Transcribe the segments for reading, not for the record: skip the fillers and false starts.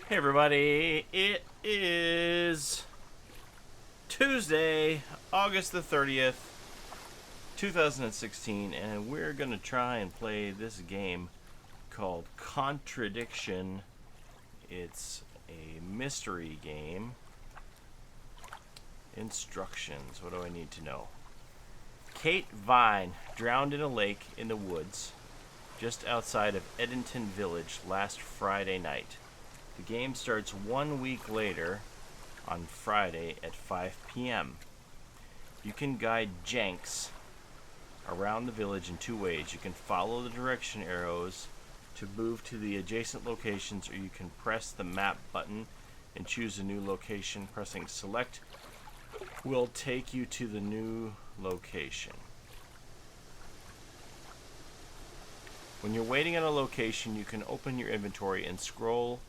Hey everybody, it is Tuesday, August the 30th, 2016, and we're going to try and play this game called Contradiction. It's a mystery game. Instructions, what do I need to know? Kate Vine drowned in a lake in the woods just outside of Edenton Village last Friday night. The game starts 1 week later on Friday at 5 p.m. You can guide Jenks around the village in two ways. You can follow the direction arrows to move to the adjacent locations, or you can press the map button and choose a new location. Pressing select will take you to the new location. When you're waiting at a location, you can open your inventory and scroll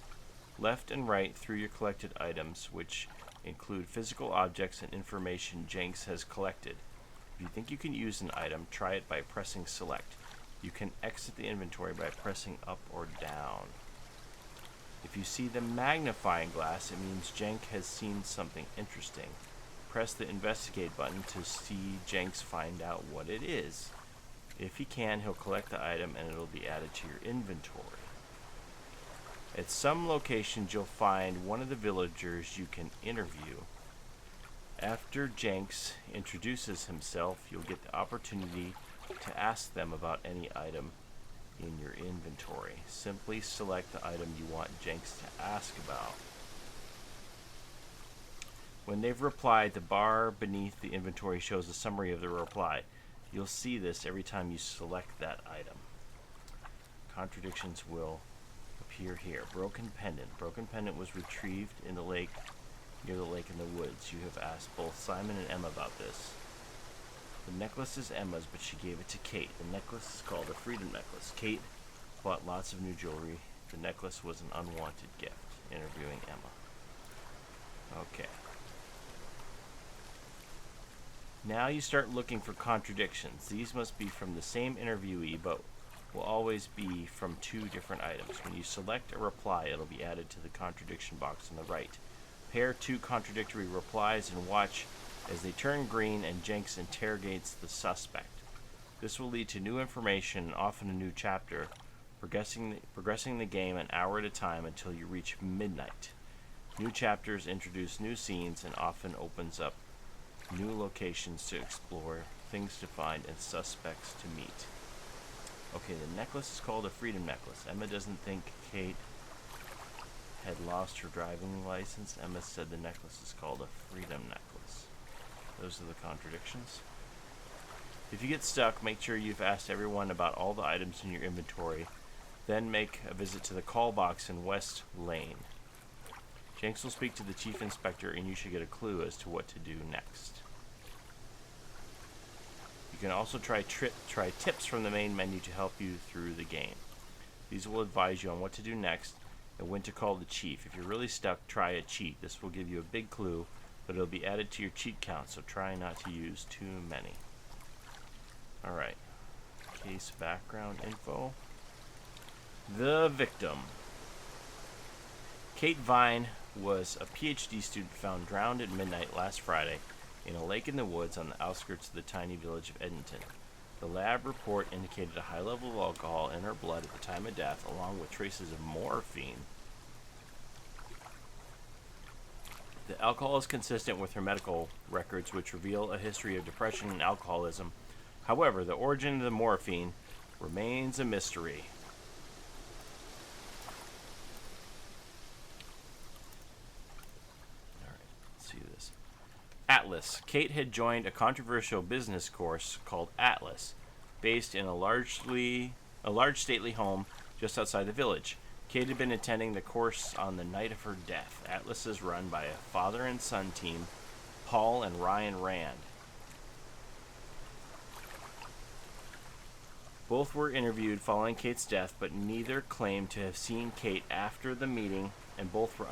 left and right through your collected items, which include physical objects and information Jenks has collected. If you think you can use an item, try it by pressing select. You can exit the inventory by pressing up or down. If you see the magnifying glass, it means Jenk has seen something interesting. Press the investigate button to see Jenks find out what it is. If he can, he'll collect the item and it'll be added to your inventory. At some locations, you'll find one of the villagers you can interview. After Jenks introduces himself, you'll get the opportunity to ask them about any item in your inventory. Simply select the item you want Jenks to ask about. When they've replied, the bar beneath the inventory shows a summary of the reply. You'll see this every time you select that item. Contradictions will appear here. Broken pendant. Broken pendant was retrieved in the lake, near the lake in the woods. You have asked both Simon and Emma about this. The necklace is Emma's, but she gave it to Kate. The necklace is called a freedom necklace. Kate bought lots of new jewelry. The necklace was an unwanted gift. Interviewing Emma. Okay. Now you start looking for contradictions. These must be from the same interviewee, but will always be from two different items. When you select a reply, it'll be added to the contradiction box on the right. Pair two contradictory replies and watch as they turn green and Jenks interrogates the suspect. This will lead to new information and often a new chapter, progressing the game an hour at a time until you reach midnight. New chapters introduce new scenes and often opens up new locations to explore, things to find, and suspects to meet. Okay, the necklace is called a freedom necklace. Emma doesn't think Kate had lost her driving license. Emma said the necklace is called a freedom necklace. Those are the contradictions. If you get stuck, make sure you've asked everyone about all the items in your inventory. Then make a visit to the call box in West Lane. Jenks will speak to the chief inspector and you should get a clue as to what to do next. You can also try tips from the main menu to help you through the game. These will advise you on what to do next and when to call the chief. If you're really stuck, try a cheat. This will give you a big clue, but it'll be added to your cheat count, so try not to use too many. Alright. Case background info. The victim. Kate Vine was a PhD student found drowned at midnight last Friday in a lake in the woods on the outskirts of the tiny village of Edenton. The lab report indicated a high level of alcohol in her blood at the time of death, along with traces of morphine. The alcohol is consistent with her medical records, which reveal a history of depression and alcoholism. However, the origin of the morphine remains a mystery. Atlas. Kate had joined a controversial business course called Atlas, based in a large stately home just outside the village. Kate had been attending the course on the night of her death. Atlas is run by a father and son team, Paul and Ryan Rand. Both were interviewed following Kate's death, but neither claimed to have seen Kate after the meeting, and both were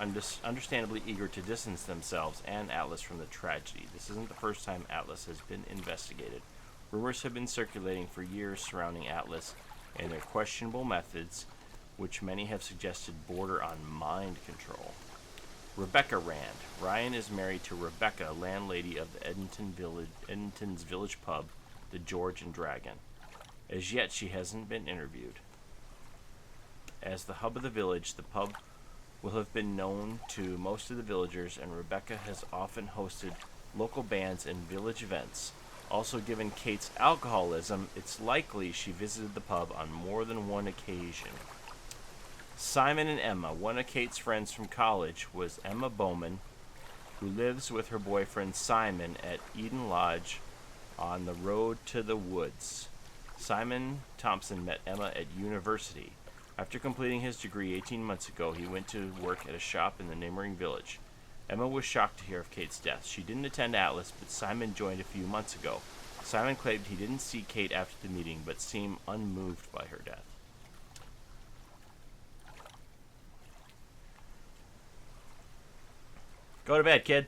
understandably eager to distance themselves and Atlas from the tragedy. This isn't the first time Atlas has been investigated. Rumors have been circulating for years surrounding Atlas and their questionable methods which many have suggested border on mind control. Rebecca Rand. Ryan is married to Rebecca, landlady of the Edmonton's village pub, the George and Dragon. As yet, she hasn't been interviewed. As the hub of the village, the pub will have been known to most of the villagers, and Rebecca has often hosted local bands and village events. Also, given Kate's alcoholism, it's likely she visited the pub on more than one occasion. Simon and Emma. One of Kate's friends from college was Emma Bowman, who lives with her boyfriend Simon at Eden Lodge on the road to the woods. Simon Thompson met Emma at university. After completing his degree 18 months ago, he went to work at a shop in the neighboring village. Emma was shocked to hear of Kate's death. She didn't attend Atlas, but Simon joined a few months ago. Simon claimed he didn't see Kate after the meeting, but seemed unmoved by her death. Go to bed, kid.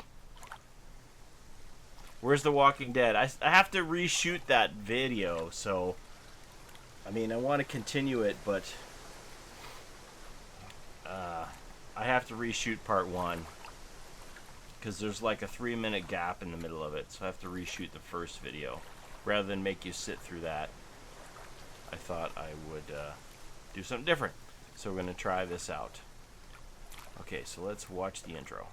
Where's The Walking Dead? I have to reshoot that video, so... I mean, I want to continue it, but... I have to reshoot part 1. Because there's like a 3-minute gap in the middle of it, so I have to reshoot the first video. Rather than make you sit through that, I thought I would do something different. So we're going to try this out. Okay, so let's watch the intro.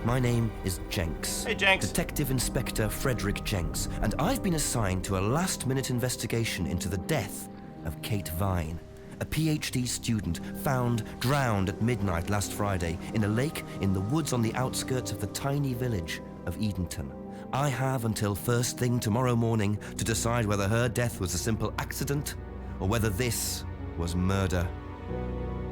My name is Jenks. Hey, Jenks. Detective Inspector Frederick Jenks, and I've been assigned to a last-minute investigation into the death of Kate Vine, a PhD student found drowned at midnight last Friday in a lake in the woods on the outskirts of the tiny village of Edenton. I have until first thing tomorrow morning to decide whether her death was a simple accident or whether this was murder.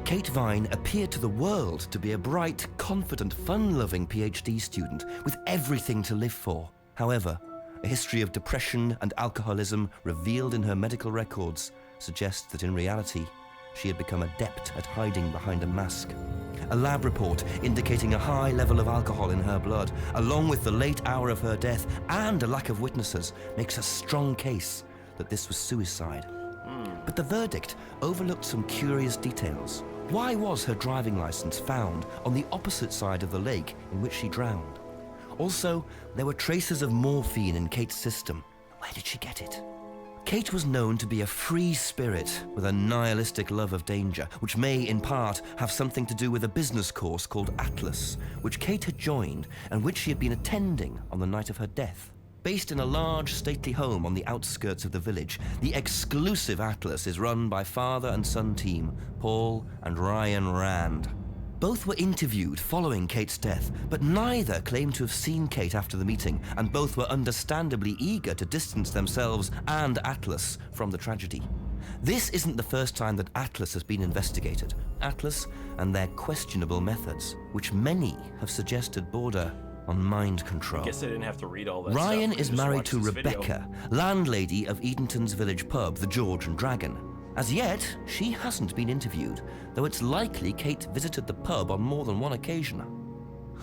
Kate Vine appeared to the world to be a bright, confident, fun-loving PhD student with everything to live for. However, a history of depression and alcoholism revealed in her medical records suggests that in reality, she had become adept at hiding behind a mask. A lab report indicating a high level of alcohol in her blood, along with the late hour of her death and a lack of witnesses, makes a strong case that this was suicide. But the verdict overlooked some curious details. Why was her driving license found on the opposite side of the lake in which she drowned? Also, there were traces of morphine in Kate's system. Where did she get it? Kate was known to be a free spirit with a nihilistic love of danger, which may, in part, have something to do with a business course called Atlas, which Kate had joined and which she had been attending on the night of her death. Based in a large, stately home on the outskirts of the village, the exclusive Atlas is run by father and son team, Paul and Ryan Rand. Both were interviewed following Kate's death, but neither claimed to have seen Kate after the meeting, and both were understandably eager to distance themselves and Atlas from the tragedy. This isn't the first time that Atlas has been investigated. Atlas and their questionable methods, which many have suggested border on mind control. I guess I didn't have to read all that Ryan stuff. is married to Rebecca, landlady of Edenton's village pub, the George and Dragon. As yet, she hasn't been interviewed, though it's likely Kate visited the pub on more than one occasion.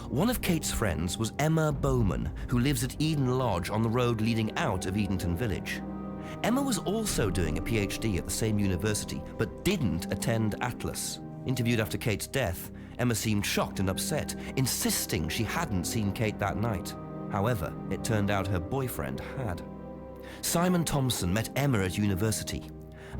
One of Kate's friends was Emma Bowman, who lives at Eden Lodge on the road leading out of Edenton Village. Emma was also doing a PhD at the same university, but didn't attend Atlas. Interviewed after Kate's death, Emma seemed shocked and upset, insisting she hadn't seen Kate that night. However, it turned out her boyfriend had. Simon Thompson met Emma at university.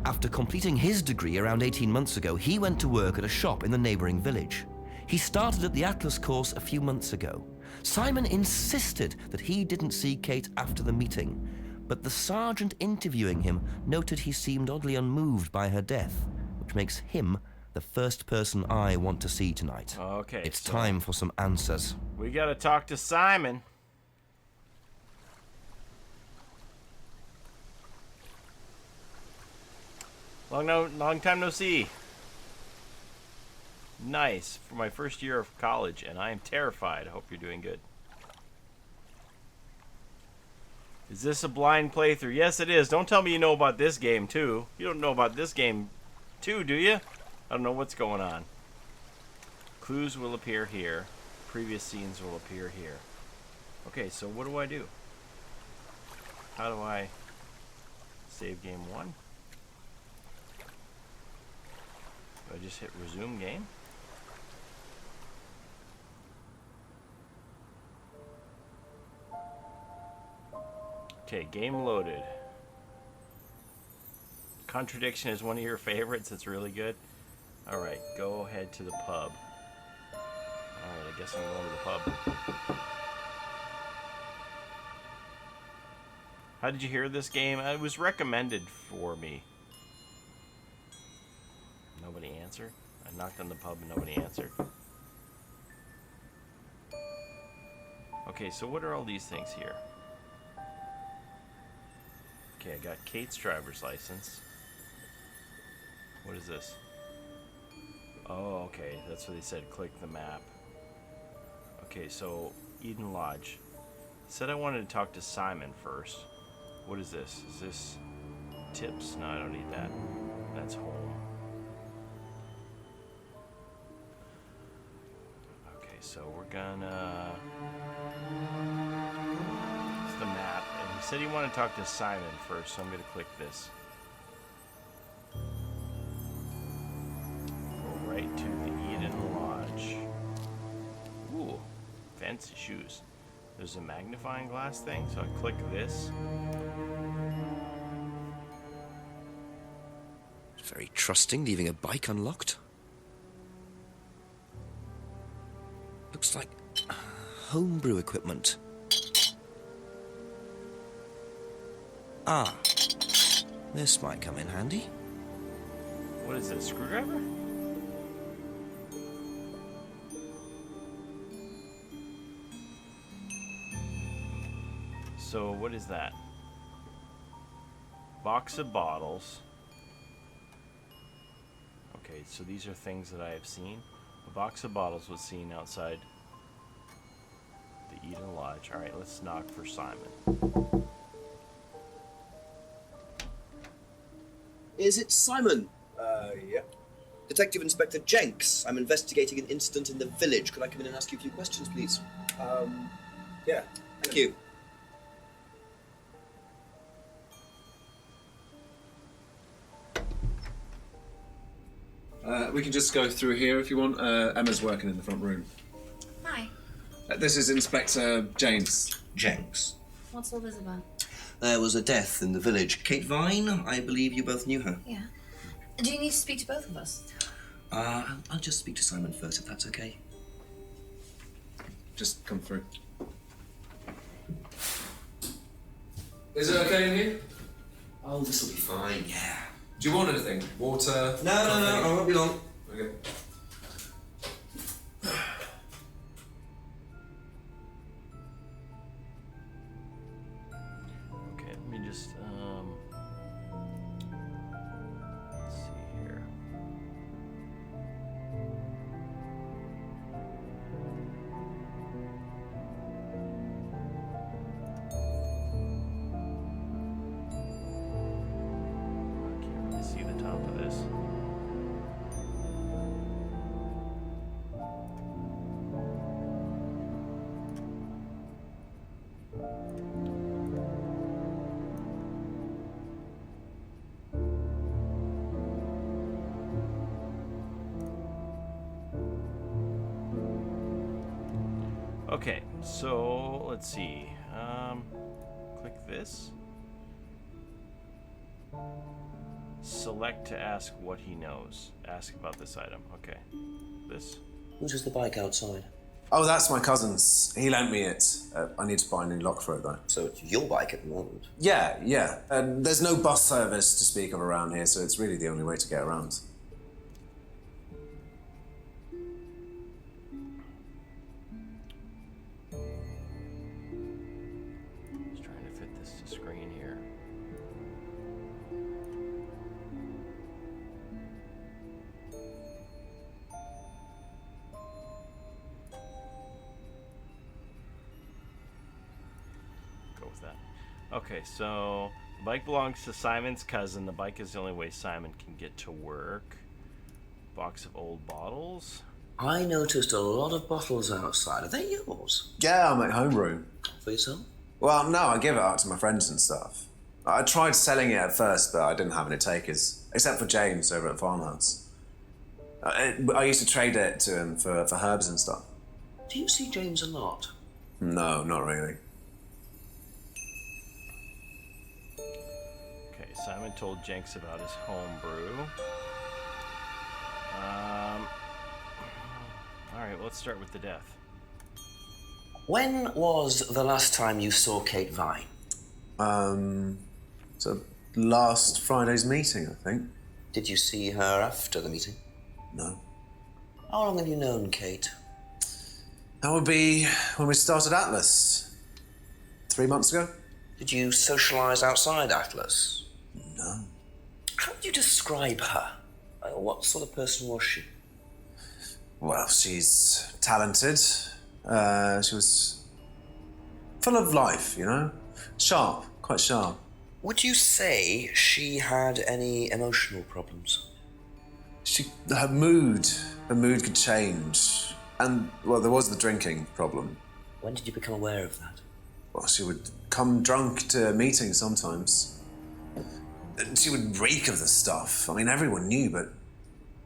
After completing his degree around 18 months ago, he went to work at a shop in the neighboring village. He started at the Atlas course a few months ago. Simon insisted that he didn't see Kate after the meeting, but the sergeant interviewing him noted he seemed oddly unmoved by her death, which makes him the first person I want to see tonight. Okay. It's time for some answers. We gotta talk to Simon. Long time no see. Nice. For my first year of college, and I am terrified. I hope you're doing good. Is this a blind playthrough? Yes, it is. Don't tell me you know about this game, too. You don't know about this game, too, do you? I don't know what's going on. Clues will appear here. Previous scenes will appear here. Okay, so what do I do? How do I save game 1? just hit resume game? Okay, game loaded. Contradiction is one of your favorites. It's really good. Alright, go ahead to the pub. Alright, I guess I'm going to the pub. How did you hear this game? It was recommended for me. Nobody answered. I knocked on the pub and nobody answered. Okay, so what are all these things here? Okay, I got Kate's driver's license. What is this? Oh, okay, that's what they said. Click the map. Okay, so Eden Lodge. Said I wanted to talk to Simon first. What is this? Is this tips? No, I don't need that. That's home. Okay, so we're gonna... It's the map. And he said he wanted to talk to Simon first, so I'm gonna click this. Go right to the Eden Lodge. Ooh, fancy shoes. There's a magnifying glass thing, so I click this. Very trusting, leaving a bike unlocked. Looks like homebrew equipment. Ah, this might come in handy. What is this, screwdriver? So what is that? Box of bottles. Okay, so these are things that I have seen. A box of bottles was seen outside the Eden Lodge. Alright, let's knock for Simon. Is it Simon? Yeah. Detective Inspector Jenks. I'm investigating an incident in the village. Could I come in and ask you a few questions, please? Yeah. Thank you. We can just go through here if you want. Emma's working in the front room. Hi. This is Inspector James. Jenks. What's all this about? There was a death in the village. Kate Vine, I believe you both knew her. Yeah. Do you need to speak to both of us? I'll just speak to Simon first, if that's okay. Just come through. Is it okay in here? Oh, this will be fine, yeah. Do you want anything? Water? No, I won't be long. Okay. Okay, let me just let's see here. I can't really see the top of this. Okay, so let's see. Click this. Select to ask what he knows. Ask about this item. Okay. This. Whose is the bike outside? Oh, that's my cousin's. He lent me it. I need to buy a new lock for it, though. So it's your bike at the moment? Yeah. There's no bus service to speak of around here, so it's really the only way to get around. Just trying to fit this to screen here. Go with that. Okay, so the bike belongs to Simon's cousin. The bike is the only way Simon can get to work. Box of old bottles. I noticed a lot of bottles outside. Are they yours? Yeah, I'm at homeroom. For yourself? Well, no, I give it out to my friends and stuff. I tried selling it at first, but I didn't have any takers. Except for James over at Farmhouse. I used to trade it to him for herbs and stuff. Do you see James a lot? No, not really. Okay, Simon told Jenks about his homebrew. Alright, let's start with the death. When was the last time you saw Kate Vine? So last Friday's meeting, I think. Did you see her after the meeting? No. How long have you known Kate? That would be when we started Atlas. 3 months ago? Did you socialise outside Atlas? No. How would you describe her? What sort of person was she? Well, she's talented. She was full of life, you know? Sharp, quite sharp. Would you say she had any emotional problems? Her mood could change. And, well, there was the drinking problem. When did you become aware of that? Well, she would come drunk to meetings sometimes. She would reek of the stuff. I mean, everyone knew, but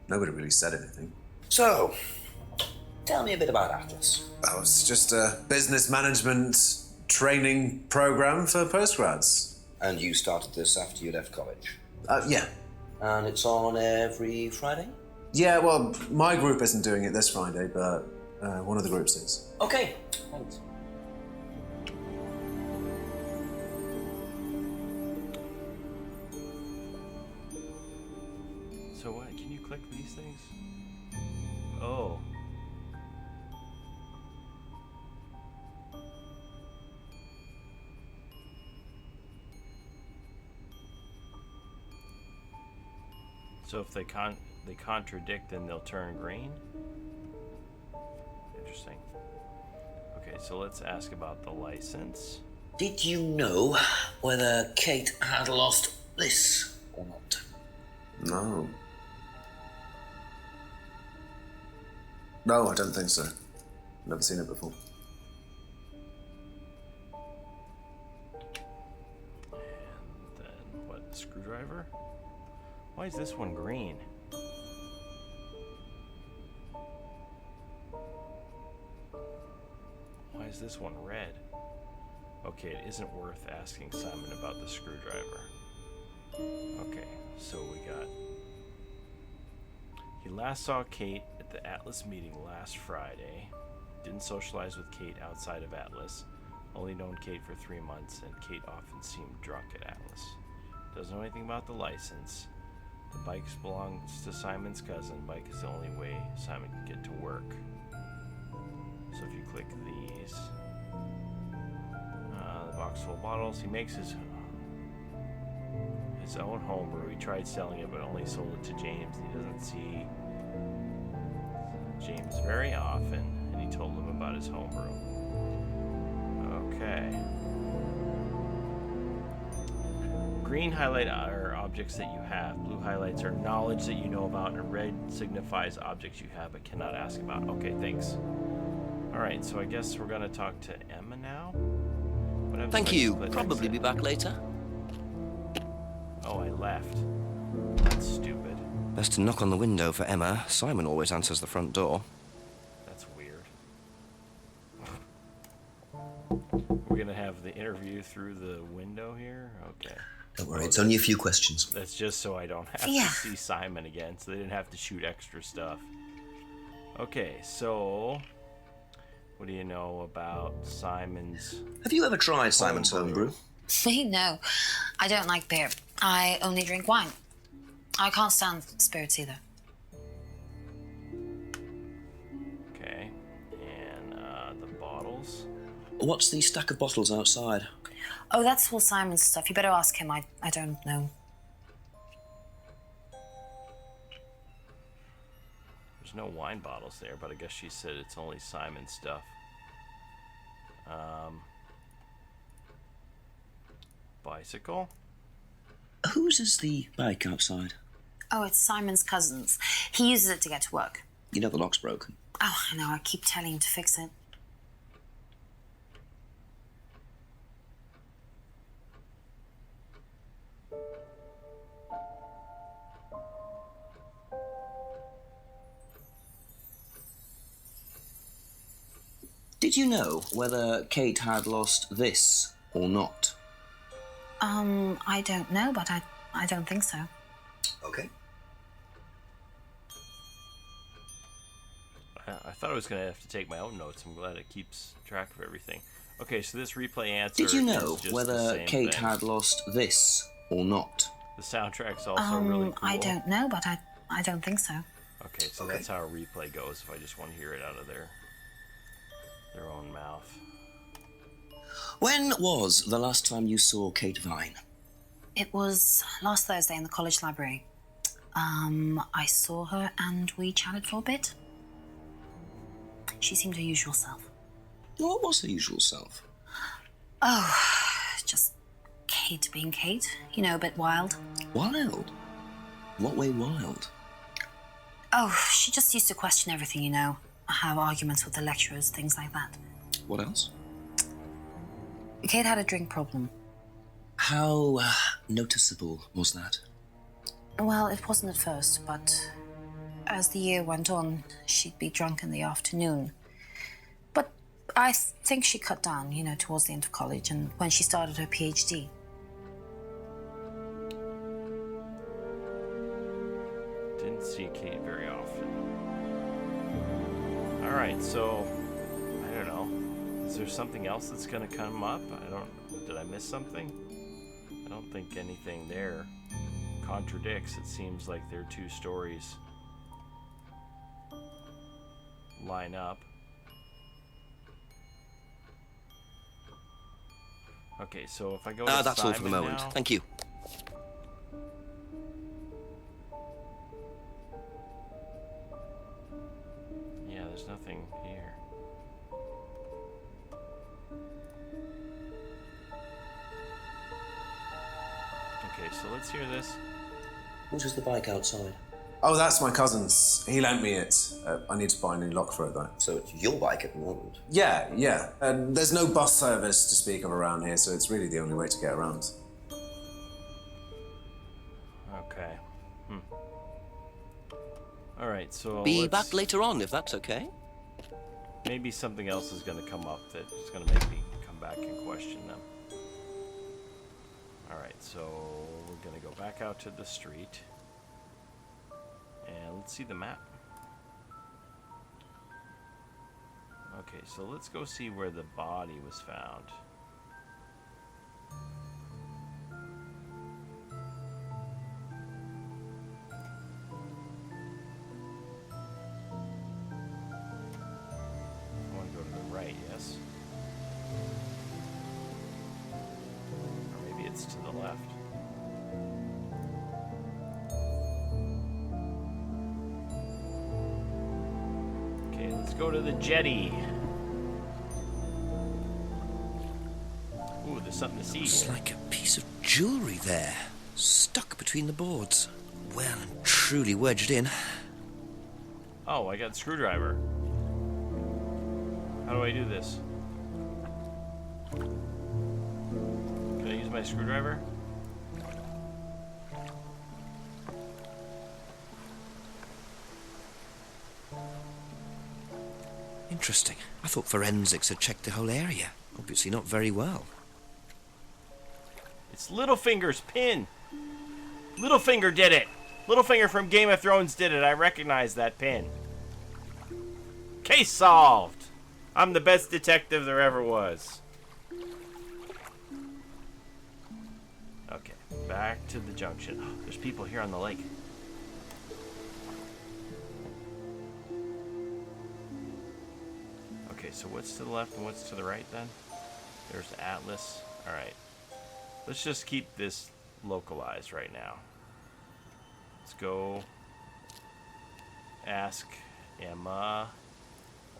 nobody really said anything. So, tell me a bit about Atlas. That was just a business management training program for postgrads. And you started this after you left college? Yeah. And it's on every Friday? Yeah, well, my group isn't doing it this Friday, but one of the groups is. Okay, thanks. So what, can you click these things? Oh. So if they contradict, then they'll turn green? Interesting. Okay, so let's ask about the license. Did you know whether Kate had lost this or not? No. No, I don't think so. Never seen it before. And then, what, screwdriver? Why is this one green? Why is this one red? Okay, it isn't worth asking Simon about the screwdriver. Okay, so we got... He last saw Kate at the Atlas meeting last Friday. Didn't socialize with Kate outside of Atlas. Only known Kate for 3 months, and Kate often seemed drunk at Atlas. Doesn't know anything about the license. The bike belongs to Simon's cousin. Bike is the only way Simon can get to work. So if you click these, the box full of bottles. He makes his own homebrew. He tried selling it, but only sold it to James. He doesn't see James very often, and he told him about his homebrew. Okay. Green highlight are objects that you have. Blue highlights are knowledge that you know about, and red signifies objects you have but cannot ask about. Okay, thanks. Alright, so I guess we're gonna talk to Emma now. What happens Thank if I you. click Probably be exit? back later. Oh, I left. That's stupid. Best to knock on the window for Emma. Simon always answers the front door. That's weird. We're gonna have the interview through the window here? Okay. Don't worry, it's only a few questions. That's just so I don't have Yeah. to see Simon again, so they didn't have to shoot extra stuff. Okay, so... What do you know about Simon's... Have you ever tried Simon's homebrew? Me? No. I don't like beer. I only drink wine. I can't stand spirits either. Okay, and the bottles? What's the stack of bottles outside? Oh, that's all Simon's stuff. You better ask him. I don't know. There's no wine bottles there, but I guess she said it's only Simon's stuff. Bicycle? Whose is the bike outside? Oh, it's Simon's cousin's. He uses it to get to work. You know the lock's broken. Oh, I know. I keep telling him to fix it. Did you know whether Kate had lost this or not? I don't know, but I don't think so. Okay. I thought I was going to have to take my own notes. I'm glad it keeps track of everything. Okay, so this replay answer Did you know is just whether the same Kate thing. had lost this or not? The soundtrack's also really cool. I don't know, but I don't think so. Okay, so Okay. that's how a replay goes if I just want to hear it out of their own mouth. When was the last time you saw Kate Vine? It was last Thursday in the college library. I saw her and we chatted for a bit. She seemed her usual self. What was her usual self? Oh, just Kate being Kate. You know, a bit wild. Wild? What way wild? Oh, she just used to question everything, you know. Have arguments with the lecturers, things like that. What else? Kate had a drink problem. How noticeable was that? Well, it wasn't at first, but as the year went on, she'd be drunk in the afternoon. But I think she cut down, you know, towards the end of college and when she started her PhD. Didn't see Kate very often. Alright, so I don't know. Is there something else that's gonna come up? Did I miss something? I don't think anything there contradicts. It seems like their two stories line up. Okay, so if I go to That's all for the Simon moment. now- Thank you. Yeah, there's nothing here. Okay, so let's hear this. What is the bike outside? Oh, that's my cousin's. He lent me it. I need to buy a new lock for it, though. So it's your bike at the moment? Yeah. There's no bus service to speak of around here, so it's really the only way to get around. Okay. Alright, so Be let's- back later on, if that's okay. maybe something else is going to come up that's going to make me come back and question them. Alright, so we're going to go back out to the street. And let's see the map. Okay, so let's go see where the body was found. I want to go to the right, yes? Or maybe it's to the left. Okay, let's go to the jetty. Ooh, there's something to see Looks here. like a piece of jewellery there, stuck between the boards. Well and truly wedged in. Oh, I got a screwdriver. How do I do this? Can I use my screwdriver? Interesting. I thought forensics had checked the whole area. Obviously not very well. It's Littlefinger's pin. Littlefinger did it. Littlefinger from Game of Thrones did it. I recognize that pin. Case solved. I'm the best detective there ever was. Okay, back to the junction. Oh, there's people here on the lake. Okay, so what's to the left and what's to the right then? There's Atlas. Alright. Let's just keep this localized right now. Let's go ask Emma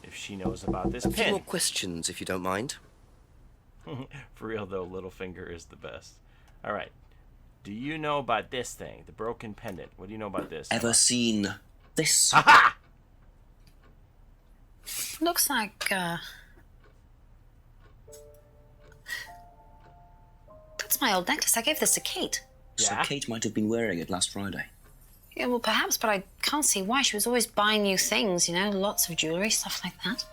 if she knows about this A few more pin. questions, if you don't mind. For real though, Littlefinger is the best. Alright. Do you know about this thing? The broken pendant. What do you know about this? Ever seen this? Aha! Looks like, that's my old necklace. I gave this to Kate. So Yeah? Kate might have been wearing it last Friday. Yeah, well, perhaps, but I can't see why. She was always buying new things, you know, lots of jewellery, stuff like that.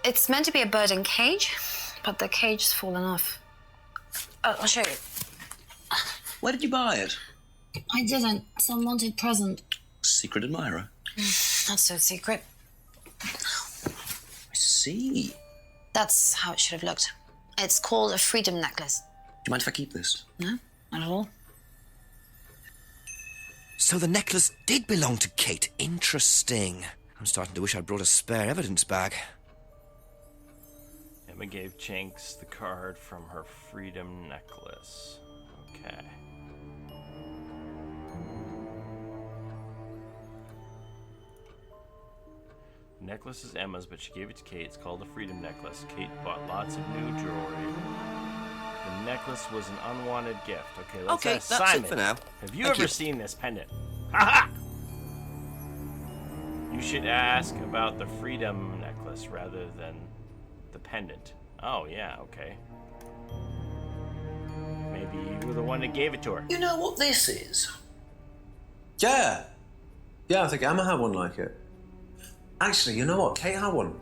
It's meant to be a bird in cage, but the cage's fallen off. I'll show you. Where did you buy it? I didn't. Some wanted present. Secret admirer. Not so secret. I see. That's how it should have looked. It's called a freedom necklace. Do you mind if I keep this? No, not at all. So the necklace did belong to Kate. Interesting. I'm starting to wish I'd brought a spare evidence bag. Emma gave Jenks the card from her freedom necklace. Okay. The necklace is Emma's, but she gave it to Kate. It's called the freedom necklace. Kate bought lots of new jewelry. The necklace was an unwanted gift. Okay, let's Okay, ask that's Simon. it for now. Have you Thank ever you. seen this pendant? Ha ha! You should ask about the freedom necklace rather than the pendant. Oh, yeah, okay. Maybe you were the one that gave it to her. You know what this is? Yeah. Yeah, I think Emma had one like it. Actually, you know what? Kate had one.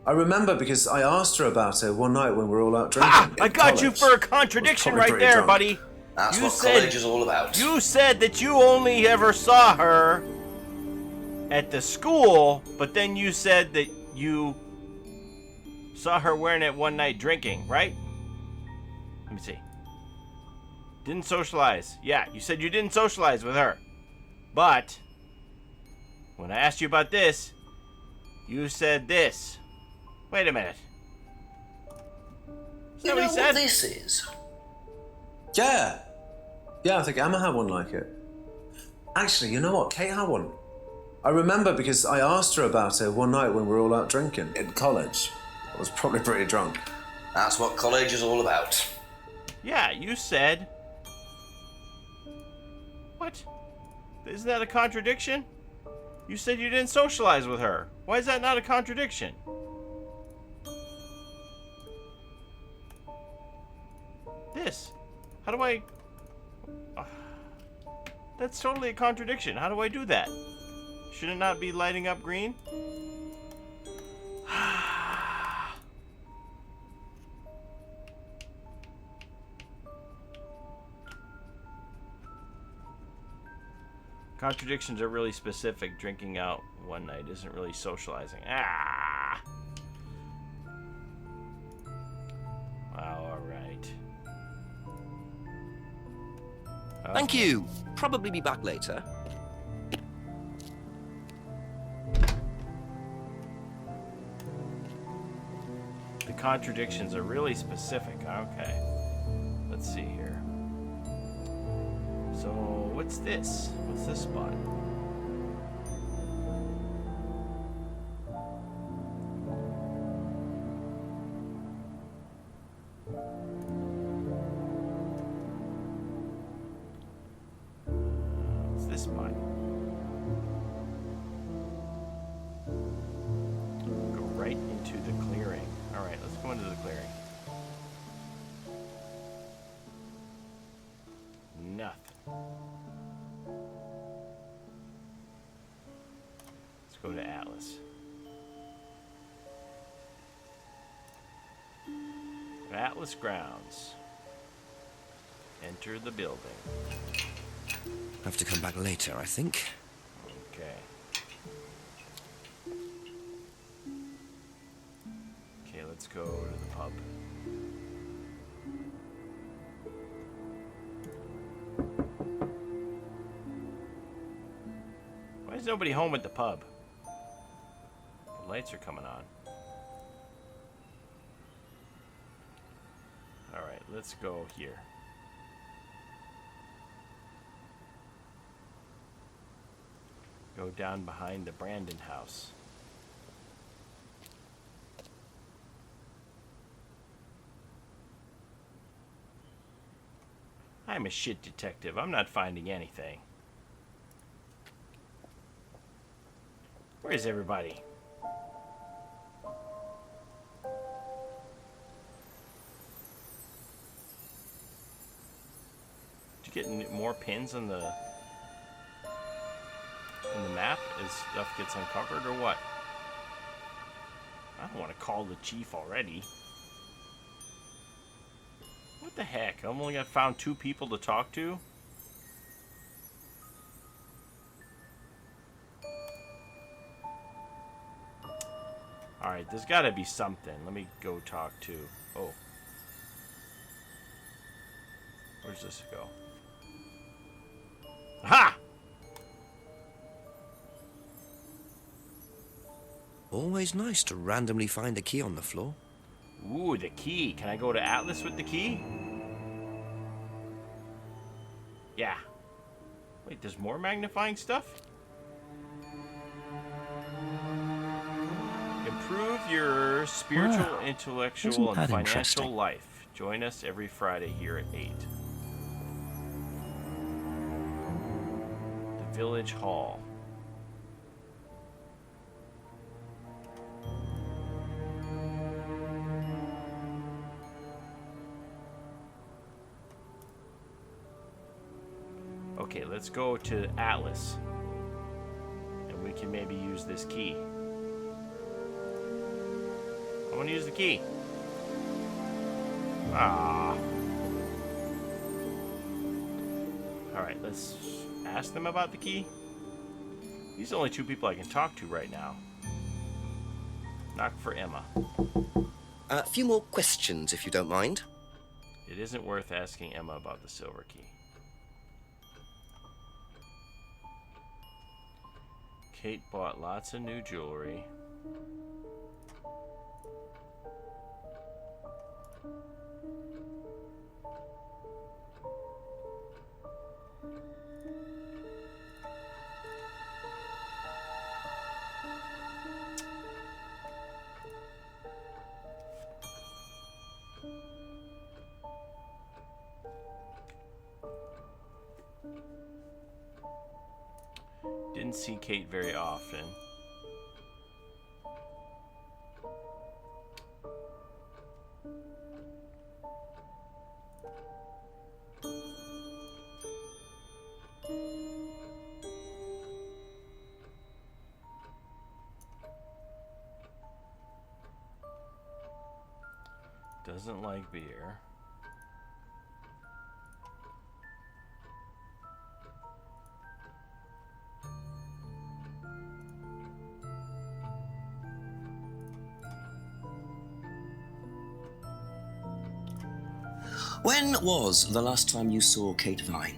I remember because I asked her about it one night when we were all out drinking. Ha! I in got you college. for a I contradiction was right probably there, pretty buddy. That's You what said- college is all about. You said that you only ever saw her at the school, but then you said that you saw her wearing it one night drinking, right? Let me see. Didn't socialize. Yeah, you said you didn't socialize with her. But when I asked you about this, you said this. Wait a minute. Is that You what know he said? what this is? Yeah. Yeah, I think Emma had one like it. Actually, you know what? Kate had one. I remember because I asked her about it one night when we were all out drinking in college. I was probably pretty drunk. That's what college is all about. Yeah, you said. What? Isn't that a contradiction? You said you didn't socialize with her. Why is that not a contradiction? This. How do I... That's totally a contradiction. How do I do that? Should it not be lighting up green? Contradictions are really specific. Drinking out one night isn't really socializing. Ah! Wow, alright. Thank you. Probably be back later. The contradictions are really specific. Okay. Let's see here. So, what's this? What's this spot? What's this spot? Go right into the clearing. Alright, let's go into the clearing. Nothing. Let's go to Atlas. Atlas grounds. Enter the building. Have to come back later, I think. Okay. Okay, let's go to the pub. Why is nobody home at the pub? The lights are coming on. Alright, let's go here. Go down behind the Brandon house. I'm a shit detective. I'm not finding anything. Where is everybody? Did you get more pins on the map as stuff gets uncovered or what? I don't want to call the chief already. What the heck? I've only found 2 people to talk to? Alright, there's gotta be something. Let me go talk to... Oh. Where's this go? Ha! Always nice to randomly find a key on the floor. Ooh, the key. Can I go to Atlas with the key? Yeah. Wait, there's more magnifying stuff? Improve your spiritual, Wow. intellectual, Isn't and that financial interesting? life. Join us every Friday here at 8. The Village Hall. Okay, let's go to Atlas. And we can maybe use this key. I want to use the key. Ah. Alright, let's ask them about the key. These are the only 2 people I can talk to right now. Knock for Emma. A few more questions, if you don't mind. It isn't worth asking Emma about the silver key. Kate bought lots of new jewelry. Didn't see Kate very often. Doesn't like beer. When was the last time you saw Kate Vine?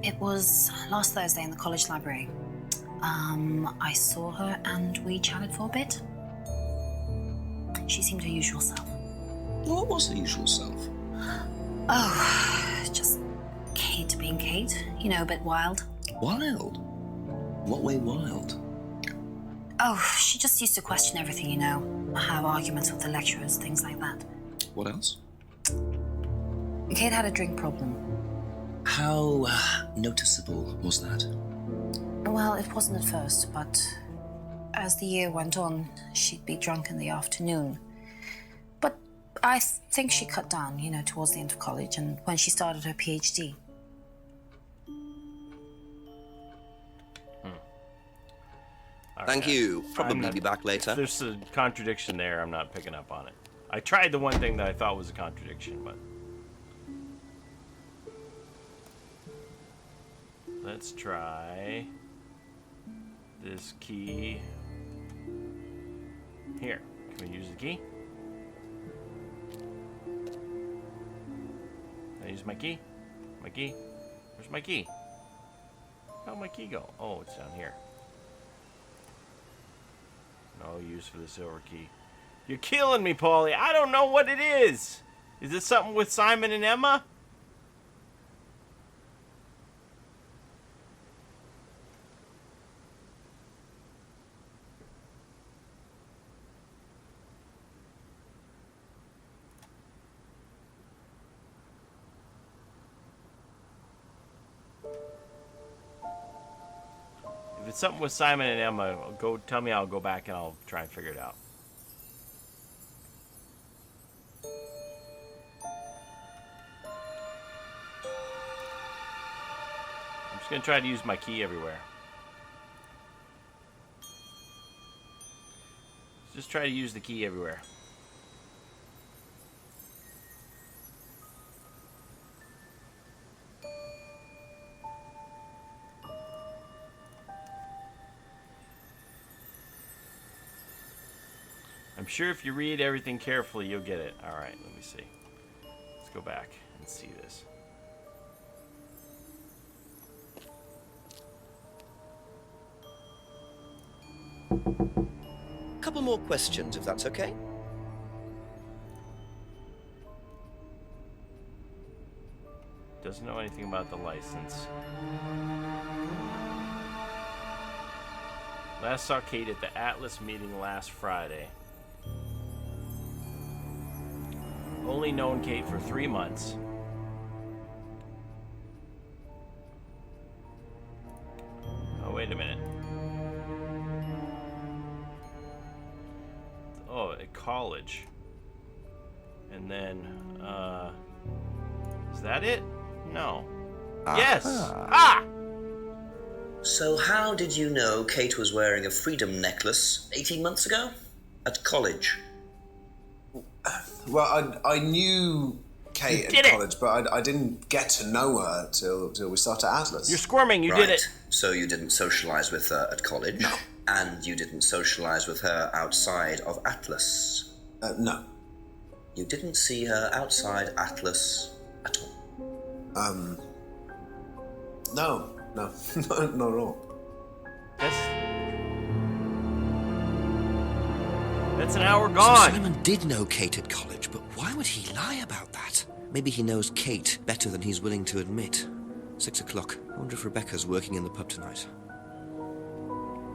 It was last Thursday in the college library. I saw her and we chatted for a bit. She seemed her usual self. What was her usual self? Oh, just Kate being Kate. You know, a bit wild. Wild? What way wild? Oh, she just used to question everything, you know. Have arguments with the lecturers, things like that. What else? Kate had a drink problem. How noticeable was that? Well, it wasn't at first, but as the year went on, she'd be drunk in the afternoon. But I think she cut down, you know, towards the end of college and when she started her PhD. Thank you. Probably I'm be back later. If there's a contradiction there, I'm not picking up on it. I tried the one thing that I thought was a contradiction, but... Let's try this key. Here, can we use the key? Can I use my key? My key? Where's my key? How'd my key go? Oh, it's down here. No use for the silver key. You're killing me, Paulie. I don't know what it is. Is it something with Simon and Emma? If it's something with Simon and Emma, go tell me. I'll go back and I'll try and figure it out. I'm just gonna try to use my key everywhere. Just try to use the key everywhere. I'm sure if you read everything carefully, you'll get it. All right, let me see. Let's go back and see this. Couple more questions, if that's okay. Doesn't know anything about the license. Last saw Kate at the Atlas meeting last Friday. Only known Kate for 3 months. Oh, wait a minute. Oh, at college. And then, is that it? No. Yes! Ah! So how did you know Kate was wearing a freedom necklace 18 months ago? At college? Well, I knew Kate did at it! college, but I didn't get to know her till we started Atlas. You're squirming, you did it! So you didn't socialize with her at college? No. And you didn't socialize with her outside of Atlas? No. You didn't see her outside Atlas at all? No, not at all. That's an hour So gone! Simon did know Kate at college, but why would he lie about that? Maybe he knows Kate better than he's willing to admit. 6 o'clock. I wonder if Rebecca's working in the pub tonight.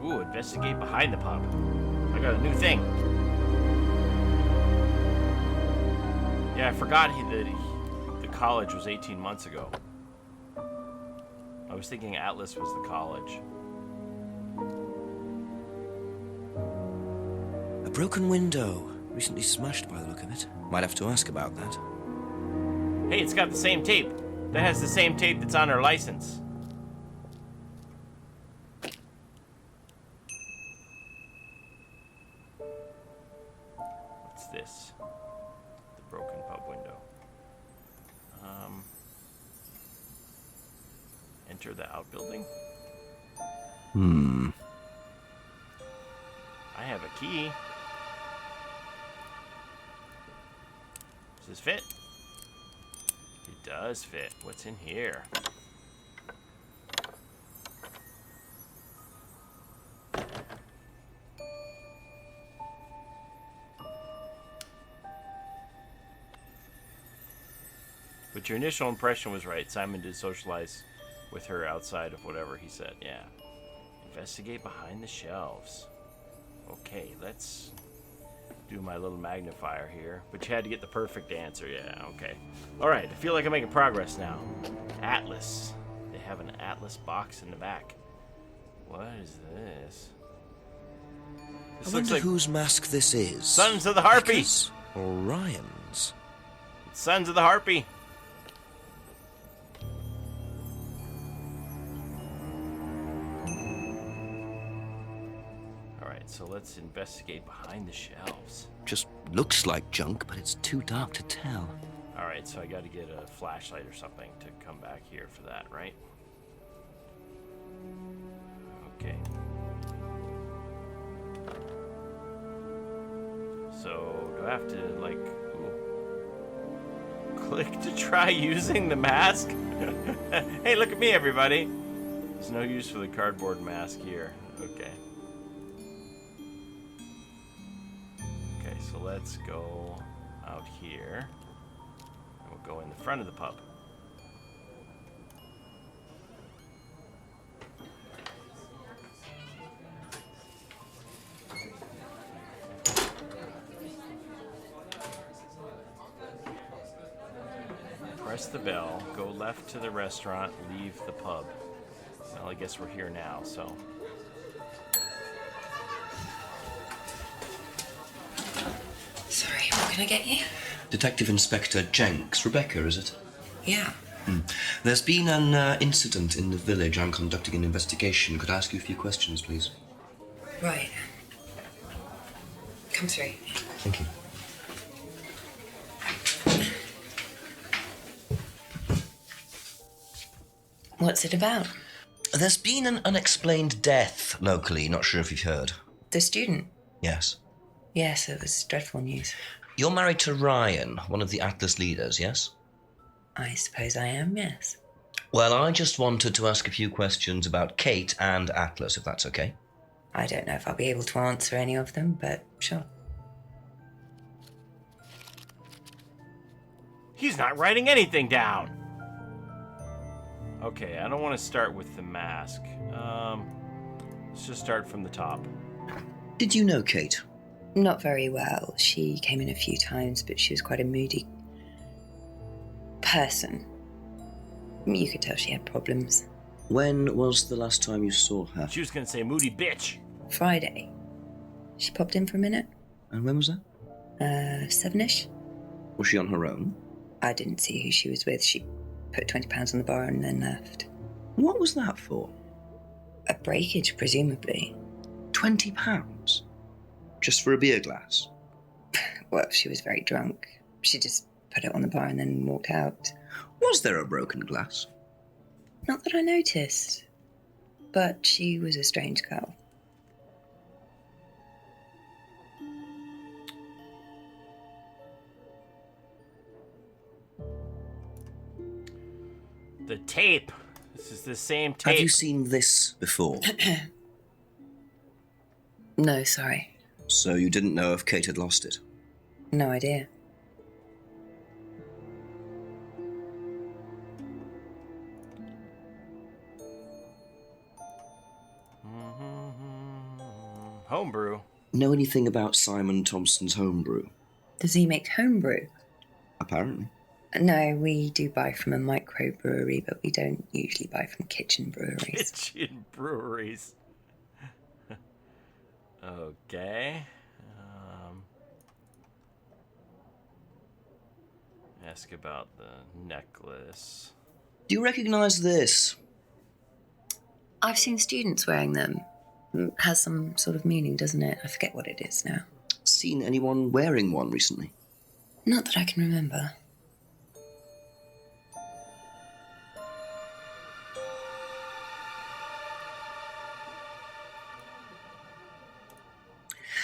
Ooh, investigate behind the pub. I got a new thing. Yeah, I forgot the college was 18 months ago. I was thinking Atlas was the college. A broken window. Recently smashed by the look of it. Might have to ask about that. Hey, it's got the same tape. That has the same tape that's on her license. What's this? The broken pub window. Enter the outbuilding? I have a key. Does this fit? It does fit. What's in here? But your initial impression was right. Simon did socialize with her outside of whatever he said. Yeah. Investigate behind the shelves. Okay, let's do my little magnifier here. But you had to get the perfect answer. Yeah, okay. Alright, I feel like I'm making progress now. Atlas. They have an Atlas box in the back. What is this? I wonder whose mask this is. Sons of the Harpy! Becca's or Ryan's? It's Sons of the Harpy. So let's investigate behind the shelves. Just looks like junk, but it's too dark to tell. Alright, so I gotta get a flashlight or something to come back here for that, right? Okay. So, do I have to, like, click to try using the mask? Hey, look at me, everybody! There's no use for the cardboard mask here. Okay. So let's go out here, and we'll go in the front of the pub. Press the bell, go left to the restaurant, leave the pub. Well, I guess we're here now, so... Sorry, what can I get you? Detective Inspector Jenks. Rebecca, is it? Yeah. There's been an incident in the village. I'm conducting an investigation. Could I ask you a few questions, please? Right. Come through. Thank you. What's it about? There's been an unexplained death locally, not sure if you've heard. The student? Yes. Yes, it was dreadful news. You're married to Ryan, one of the Atlas leaders, yes? I suppose I am, yes. Well, I just wanted to ask a few questions about Kate and Atlas, if that's okay. I don't know if I'll be able to answer any of them, but sure. He's not writing anything down. Okay, I don't want to start with the mask. Let's just start from the top. Did you know Kate? Not very well. She came in a few times, but she was quite a moody person. You could tell she had problems. When was the last time you saw her? She was going to say moody bitch. Friday. She popped in for a minute. And when was that? 7-ish. Was she on her own? I didn't see who she was with. She put £20 on the bar and then left. What was that for? A breakage, presumably. £20? Just for a beer glass? Well, she was very drunk. She just put it on the bar and then walked out. Was there a broken glass? Not that I noticed. But she was a strange girl. The tape. This is the same tape. Have you seen this before? No, sorry. So you didn't know if Kate had lost it? No idea. Homebrew. Know anything about Simon Thompson's homebrew? Does he make homebrew? Apparently. No, we do buy from a microbrewery, but we don't usually buy from kitchen breweries. Kitchen breweries. Okay. Ask about the necklace. Do you recognize this? I've seen students wearing them. Has some sort of meaning, doesn't it? I forget what it is now. Seen anyone wearing one recently? Not that I can remember.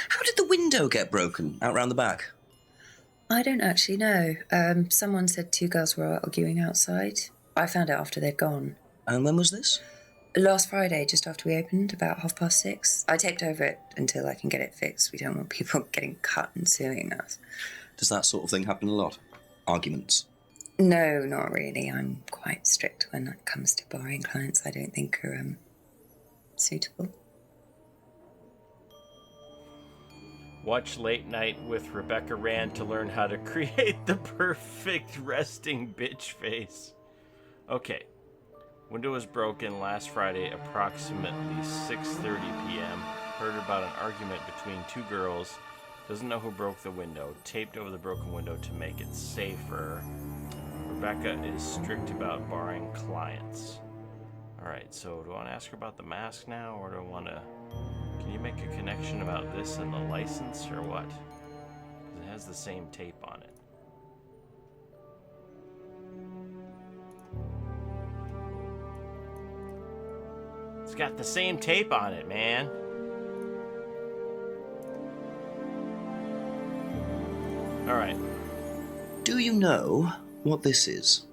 How did the window get broken out round the back? I don't actually know. Someone said 2 girls were arguing outside. I found out after they'd gone. And when was this? Last Friday, just after we opened, about 6:30. I taped over it until I can get it fixed. We don't want people getting cut and suing us. Does that sort of thing happen a lot? Arguments? No, not really. I'm quite strict when it comes to barring clients I don't think are suitable. Watch Late Night with Rebecca Rand to learn how to create the perfect resting bitch face. Okay. Window was broken last Friday, approximately 6:30 p.m. Heard about an argument between 2 girls. Doesn't know who broke the window. Taped over the broken window to make it safer. Rebecca is strict about barring clients. Alright, so do I want to ask her about the mask now, or do I want to... Can you make a connection about this and the license, or what? 'Cause it has the same tape on it. It's got the same tape on it, man. Alright. Do you know what this is?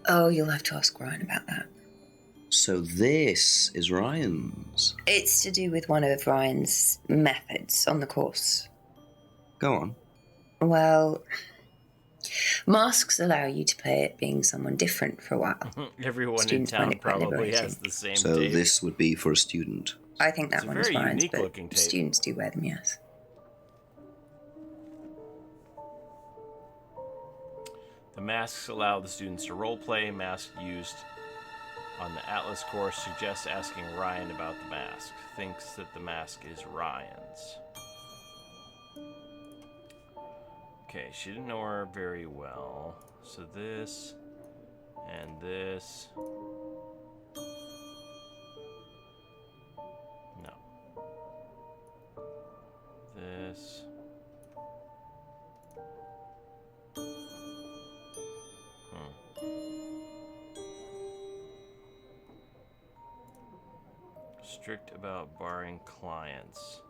Oh, you'll have to ask Ryan about that. So this is Ryan's. It's to do with one of Ryan's methods on the course. Go on. Well, masks allow you to play at being someone different for a while. Everyone Students in find town it quite probably has liberating. the same So tape. this would be for a student. I think that It's a one is very Ryan's, unique but looking tape. students do wear them, yes. The masks allow the students to role play. Mask used on the Atlas course suggests asking Ryan about the mask. Thinks that the mask is Ryan's. Okay, she didn't know her very well. So this and this. No. This. Strict about barring clients.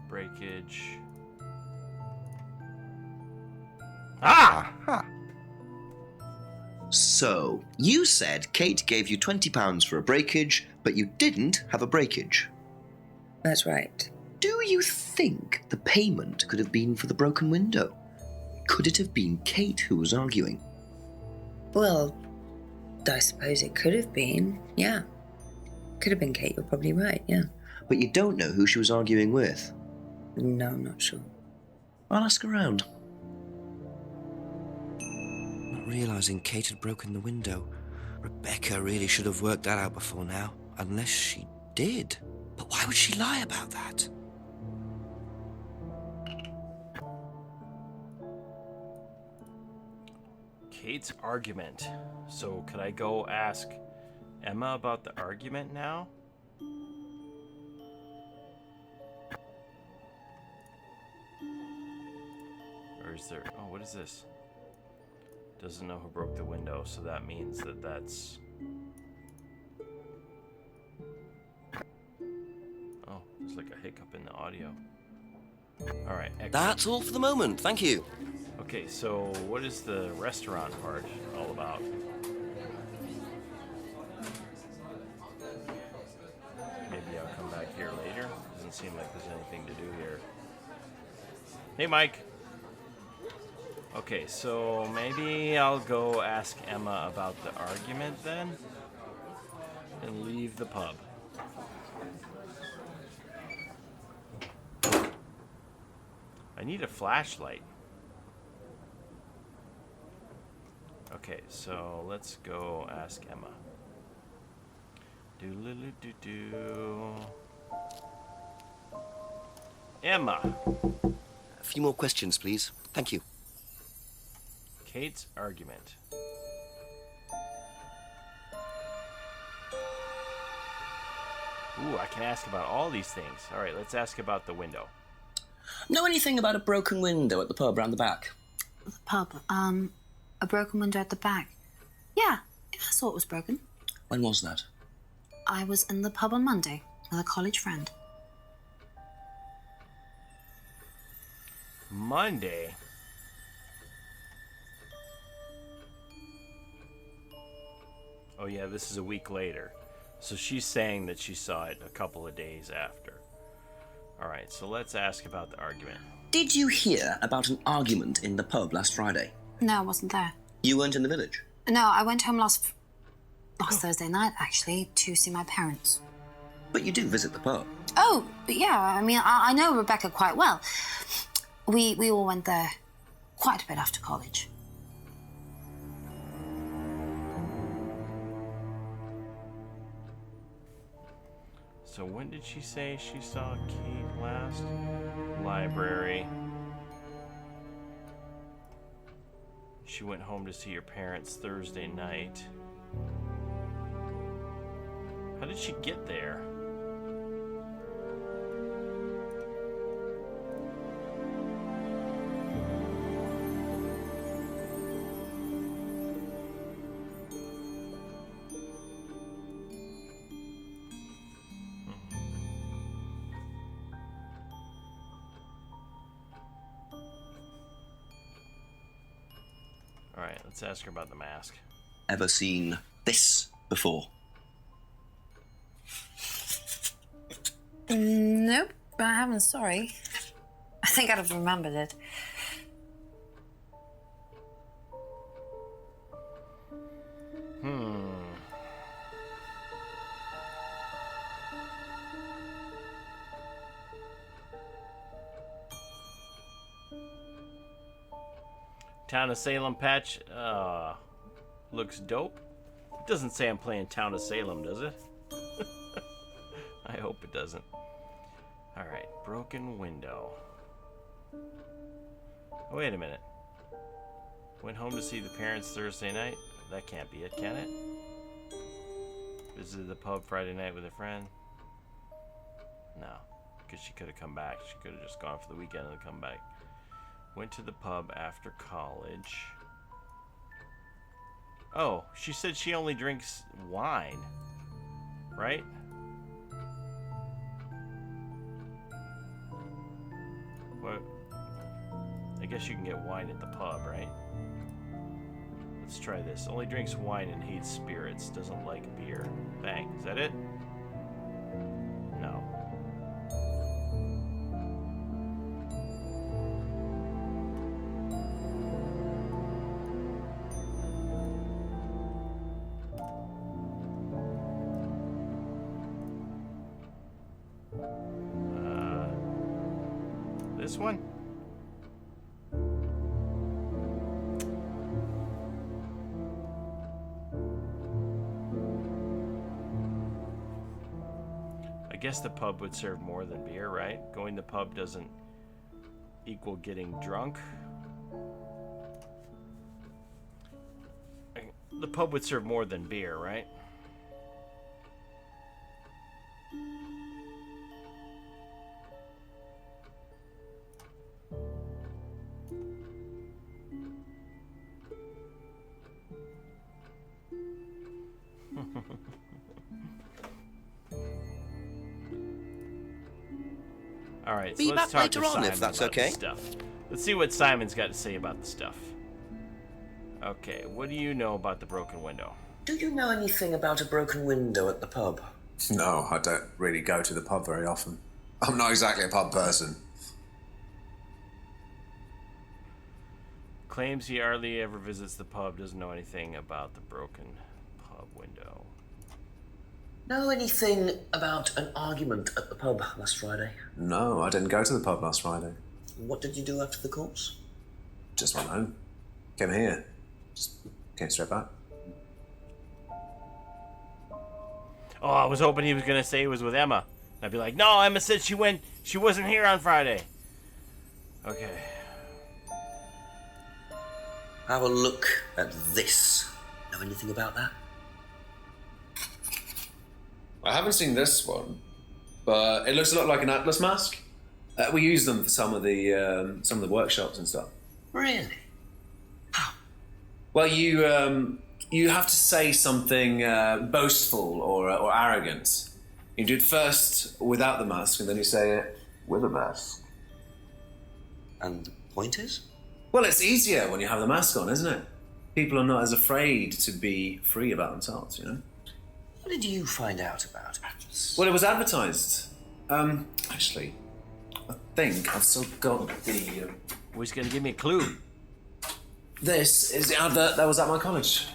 Breakage. Ah! So, you said Kate gave you £20 for a breakage, but you didn't have a breakage. That's right. Do you think the payment could have been for the broken window? Could it have been Kate who was arguing? Well, I suppose it could have been, yeah. Could have been Kate, you're probably right, yeah. But you don't know who she was arguing with. No, I'm not sure. I'll ask around. Not realizing Kate had broken the window. Rebecca really should have worked that out before now. Unless she did. But why would she lie about that? Kate's argument. So could I go ask Emma about the argument now? Or is there... Oh, what is this? Doesn't know who broke the window, so that means that that's... Oh, there's like a hiccup in the audio. Alright, excellent. That's all for the moment, thank you. Okay, so what is the restaurant part all about? Maybe I'll come back here later. Doesn't seem like there's anything to do here. Hey, Mike. Okay, so maybe I'll go ask Emma about the argument then, and leave the pub. I need a flashlight. Okay, so let's go ask Emma. Do-do-do-do-do. Emma! A few more questions, please. Thank you. Kate's argument. Ooh, I can ask about all these things. All right, let's ask about the window. Know anything about a broken window at the pub round the back? The pub, a broken window at the back. Yeah, I saw it was broken. When was that? I was in the pub on Monday with a college friend. Monday? Oh yeah, this is a week later. So she's saying that she saw it a couple of days after. Alright, so let's ask about the argument. Did you hear about an argument in the pub last Friday? No, I wasn't there. You weren't in the village? No, I went home last Thursday night, actually, to see my parents. But you do visit the pub. Oh, yeah, I mean, I know Rebecca quite well. We all went there quite a bit after college. So when did she say she saw Kate last? Library. She went home to see her parents Thursday night. How did she get there? Alright, let's ask her about the mask. Ever seen this before? Nope, I haven't, sorry. I think I'd have remembered it. Town of Salem patch, looks dope. It doesn't say I'm playing Town of Salem, does it? I hope it doesn't. Alright, broken window. Oh, wait a minute. Went home to see the parents Thursday night? That can't be it, can it? Visited the pub Friday night with a friend? No, because she could have come back. She could have just gone for the weekend and come back. Went to the pub after college. Oh, she said she only drinks wine, right? What? I guess you can get wine at the pub, right? Let's try this. Only drinks wine and hates spirits. Doesn't like beer. Bang. Is that it? No. This one? I guess the pub would serve more than beer, right? Going to the pub doesn't equal getting drunk. The pub would serve more than beer, right? All right, so Be let's back talk later to on, Simon if that's about okay. this stuff. Let's see what Simon's got to say about the stuff. Okay, what do you know about the broken window? Do you know anything about a broken window at the pub? No, I don't really go to the pub very often. I'm not exactly a pub person. Claims he hardly ever visits the pub, doesn't know anything about the broken pub window. Know anything about an argument at the pub last Friday? No, I didn't go to the pub last Friday. What did you do after the course? Just went home. Came here. Just came straight back. Oh, I was hoping he was going to say it was with Emma. I'd be like, no, Emma said she wasn't here on Friday. Okay. Have a look at this. Know anything about that? I haven't seen this one, but it looks a lot like an Atlas mask. We use them for some of the workshops and stuff. Really? Well, you have to say something boastful or arrogant. You do it first without the mask, and then you say it with a mask. And the point is? Well, it's easier when you have the mask on, isn't it? People are not as afraid to be free about themselves, you know? What did you find out about Atlas? Well, it was advertised. Actually, I think I've still got the... Well, he's going to give me a clue. This is the advert that was at my college.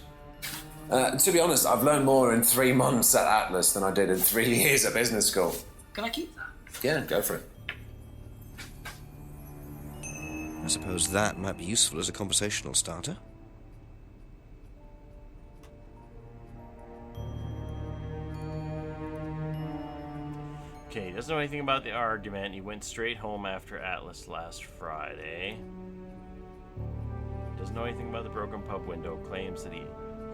To be honest, I've learned more in 3 months at Atlas than I did in 3 years at business school. Can I keep that? Yeah, go for it. I suppose that might be useful as a conversational starter. Okay, he doesn't know anything about the argument. He went straight home after Atlas last Friday. Doesn't know anything about the broken pub window. Claims that he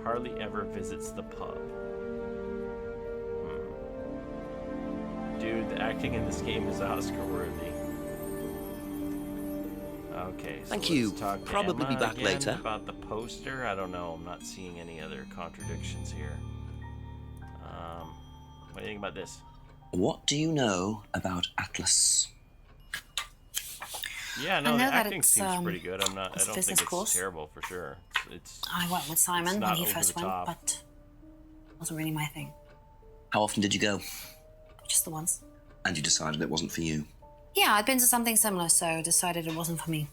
hardly ever visits the pub. Dude, the acting in this game is Oscar-worthy. Okay, so Thank you. let's talk to Probably Emma be back again later. about the poster. I don't know. I'm not seeing any other contradictions here. What do you think about this? What do you know about Atlas? Yeah, no, I the know that acting it's, seems pretty good. I it's a don't think business it's course. terrible for sure. It's I went with Simon when not he over first the went, top. but it wasn't really my thing. How often did you go? Just the once. And you decided it wasn't for you? Yeah, I'd been to something similar, so decided it wasn't for me.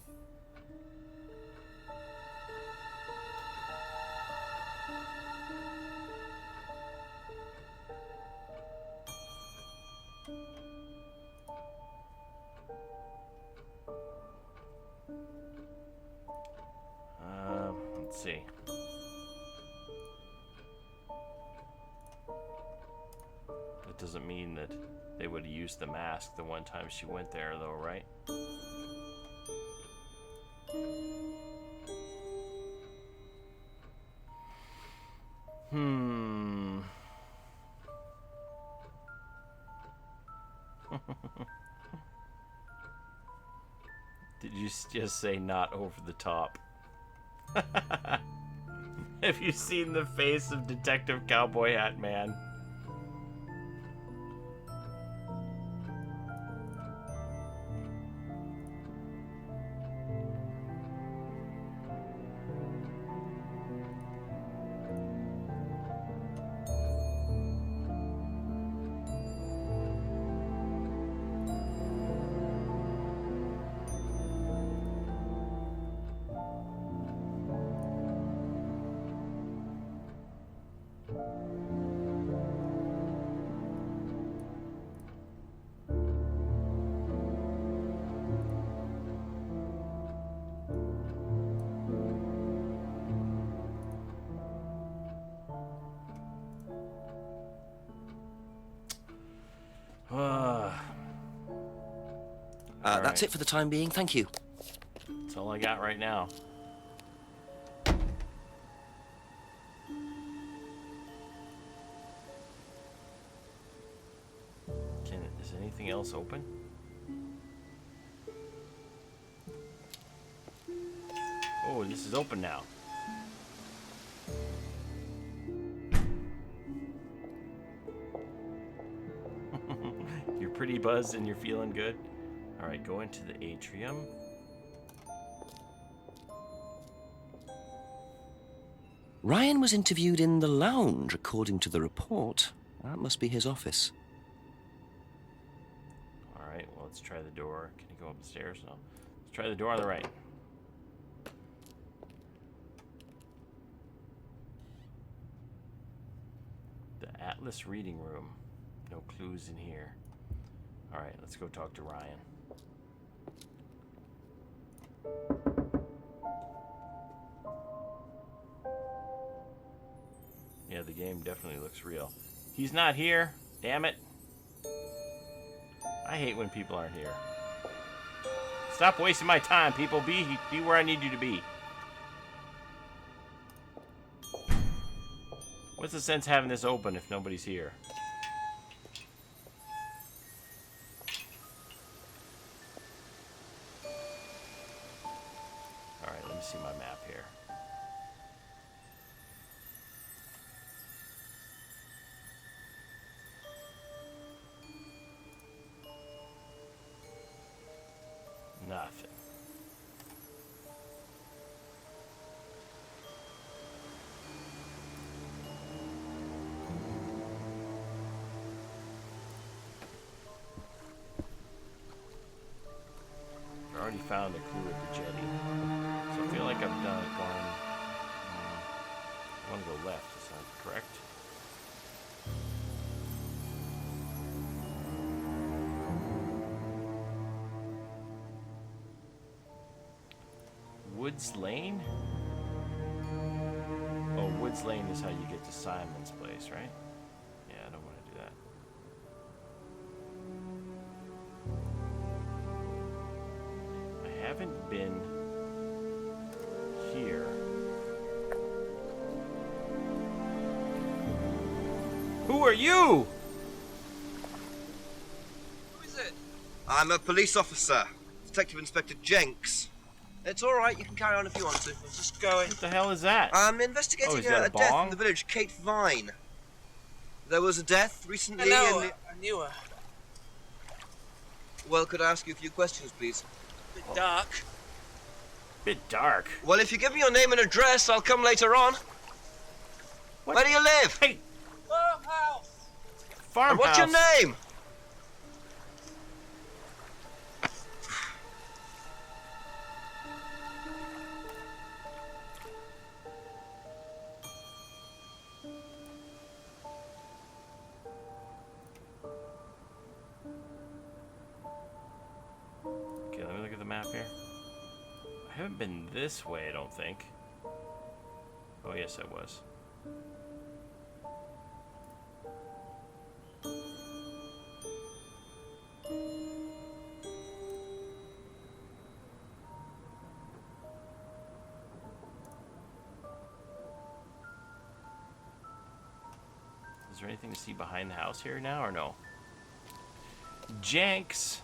let's see. That doesn't mean that they would have used the mask the one time she went there, though, right? Did you Let's just say not over the top. Have you seen the face of Detective Cowboy Hat Man? That's it for the time being. Thank you. That's all I got right now. Is anything else open? Oh, this is open now. You're pretty buzzed and you're feeling good. All right, go into the atrium. Ryan was interviewed in the lounge, according to the report. That must be his office. All right, well, let's try the door. Can you go up the stairs? No. Let's try the door on the right. The Atlas reading room. No clues in here. All right, let's go talk to Ryan. Yeah, the game definitely looks real. He's not here. Damn it. I hate when people aren't here. Stop wasting my time, people. Be where I need you to be. What's the sense having this open if nobody's here? Alright, let me see my map here. Nothing. I already found a clue at the jetty. So I feel like I've done it going. I want to go left, is that correct? Woods Lane? Oh, Woods Lane is how you get to Simon's place, right? Yeah, I don't want to do that. I haven't been here. Who are you? Who is it? I'm a police officer, Detective Inspector Jenks. It's all right. You can carry on if you want to. I'm just going. What the hell is that? I'm investigating is that a a death bong? in the village, Kate Vine. There was a death recently. Hello, I knew her. Well, could I ask you a few questions, please? Bit dark. Bit dark. Well, if you give me your name and address, I'll come later on. What? Where do you live? Hey, Farmhouse. farmhouse. And what's your name? Okay, let me look at the map here. I haven't been this way, I don't think. Oh, yes, I was. Is there anything to see behind the house here now, or no? Jenks!